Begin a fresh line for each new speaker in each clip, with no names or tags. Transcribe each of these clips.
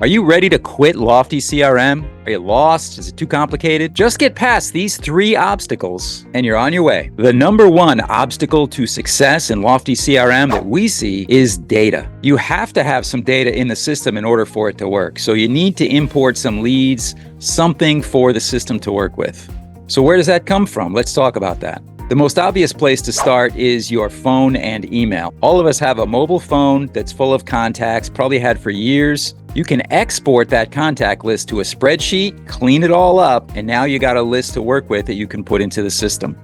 Are you ready to quit Lofty CRM? Are you lost? Is it too complicated? Just get past these 3 obstacles and you're on your way. The number 1 obstacle to success in Lofty CRM that we see is data. You have to have some data in the system in order for it to work. So you need to import some leads, something for the system to work with. So where does that come from? Let's talk about that. The most obvious place to start is your phone and email. All of us have a mobile phone that's full of contacts, probably had for years. You can export that contact list to a spreadsheet, clean it all up, and now you got a list to work with that you can put into the system.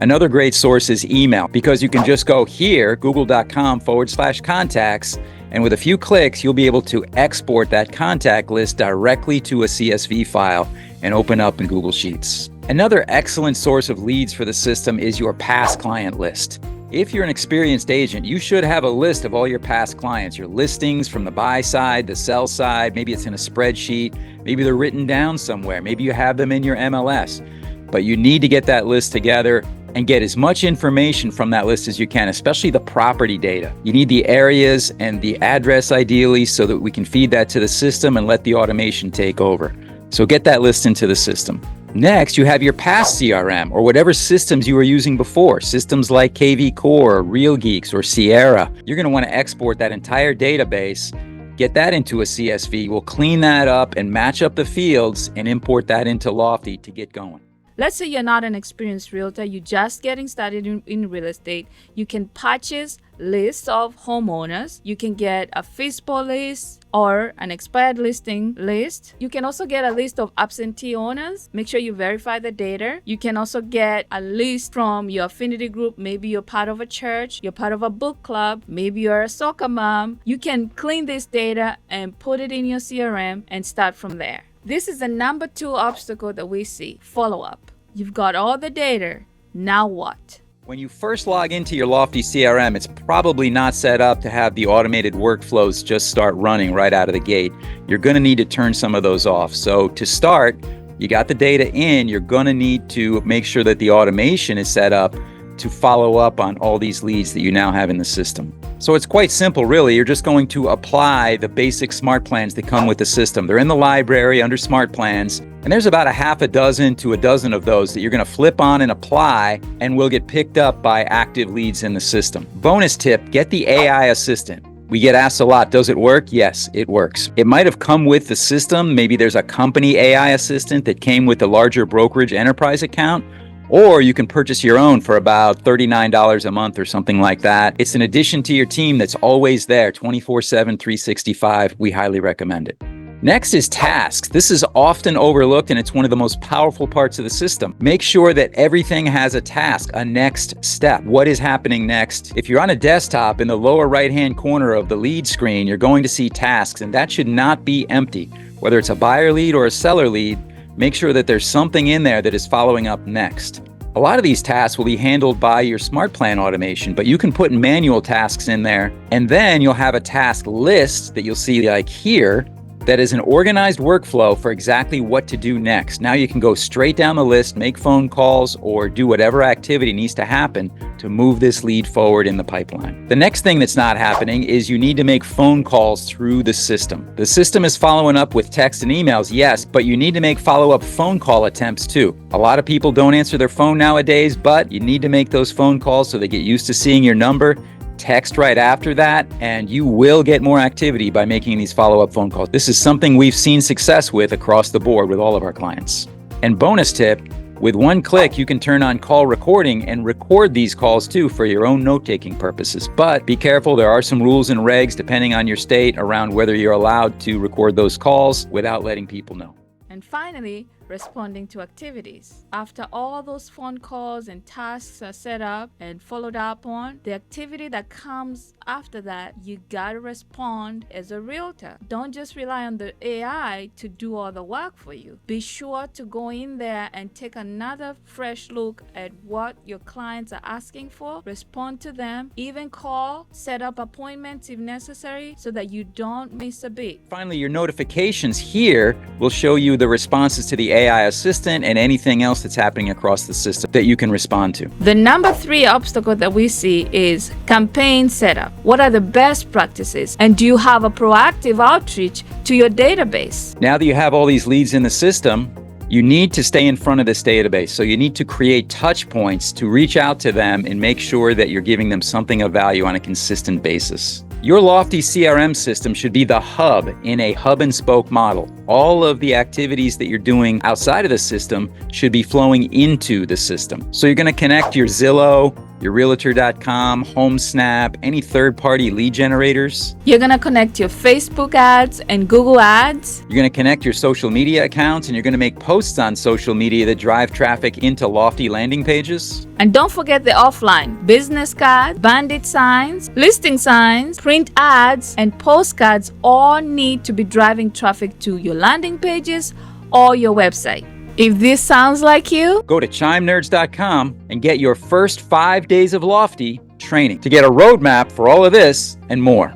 Another great source is email, because you can just go here, google.com/contacts, and with a few clicks, you'll be able to export that contact list directly to a CSV file and open up in Google Sheets. Another excellent source of leads for the system is your past client list. If you're an experienced agent, you should have a list of all your past clients, your listings from the buy side, the sell side. Maybe it's in a spreadsheet. Maybe they're written down somewhere. Maybe you have them in your MLS. But you need to get that list together and get as much information from that list as you can, especially the property data. You need the areas and the address ideally so that we can feed that to the system and let the automation take over. So get that list into the system. Next, you have your past CRM or whatever systems you were using before, systems like KV Core, or Real Geeks, or Sierra. You're going to want to export that entire database, get that into a CSV. We'll clean that up and match up the fields and import that into Lofty to get going.
Let's say you're not an experienced realtor, you're just getting started in real estate. You can purchase lists of homeowners. You can get a FISBO list or an expired listing list. You can also get a list of absentee owners. Make sure you verify the data. You can also get a list from your affinity group. Maybe you're part of a church, you're part of a book club, maybe you're a soccer mom. You can clean this data and put it in your CRM and start from there. This is the number 2 obstacle that we see, follow-up. You've got all the data, now what?
When you first log into your Lofty CRM, it's probably not set up to have the automated workflows just start running right out of the gate. You're going to need to turn some of those off. So to start, you got the data in, you're going to need to make sure that the automation is set up to follow up on all these leads that you now have in the system. So it's quite simple, really. You're just going to apply the basic smart plans that come with the system. They're in the library under smart plans, and there's about a half a dozen to a dozen of those that you're going to flip on and apply and will get picked up by active leads in the system. Bonus tip, get the AI assistant. We get asked a lot, does it work? Yes, it works. It might have come with the system. Maybe there's a company AI assistant that came with the larger brokerage enterprise account. Or you can purchase your own for about $39 a month or something like that. It's an addition to your team that's always there, 24/7, 365. We highly recommend it. Next is tasks. This is often overlooked and it's one of the most powerful parts of the system. Make sure that everything has a task, a next step. What is happening next? If you're on a desktop, in the lower right-hand corner of the lead screen, you're going to see tasks, and that should not be empty. Whether it's a buyer lead or a seller lead, make sure that there's something in there that is following up next. A lot of these tasks will be handled by your smart plan automation, but you can put manual tasks in there, and then you'll have a task list that you'll see like here that is an organized workflow for exactly what to do next. Now you can go straight down the list, make phone calls, or do whatever activity needs to happen to move this lead forward in the pipeline. The next thing that's not happening is you need to make phone calls through the system. The system is following up with text and emails, yes, but you need to make follow-up phone call attempts too. A lot of people don't answer their phone nowadays, but you need to make those phone calls so they get used to seeing your number. Text right after that, and you will get more activity by making these follow-up phone calls. This is something we've seen success with across the board with all of our clients. And bonus tip, with one click, you can turn on call recording and record these calls too for your own note-taking purposes. But be careful, there are some rules and regs depending on your state around whether you're allowed to record those calls without letting people know.
And finally, responding to activities. After all those phone calls and tasks are set up and followed up on, the activity that comes after that, you gotta respond as a realtor. Don't just rely on the AI to do all the work for you. Be sure to go in there and take another fresh look at what your clients are asking for, respond to them, even call, set up appointments if necessary so that you don't miss a beat.
Finally, your notifications here will show you the responses to the AI assistant and anything else that's happening across the system that you can respond to.
The number 3 obstacle that we see is campaign setup. What are the best practices? And do you have a proactive outreach to your database?
Now that you have all these leads in the system, you need to stay in front of this database. So you need to create touch points to reach out to them and make sure that you're giving them something of value on a consistent basis. Your Lofty CRM system should be the hub in a hub and spoke model. All of the activities that you're doing outside of the system should be flowing into the system. So you're going to connect your Zillow, your realtor.com, HomeSnap, any third-party lead generators.
You're going to connect your Facebook ads and Google ads.
You're going to connect your social media accounts, and you're going to make posts on social media that drive traffic into Lofty landing pages.
And don't forget the offline business cards, bandit signs, listing signs, print ads, and postcards all need to be driving traffic to your landing pages or your website. If this sounds like you,
go to chimenerds.com and get your first 5 days of Lofty training to get a roadmap for all of this and more.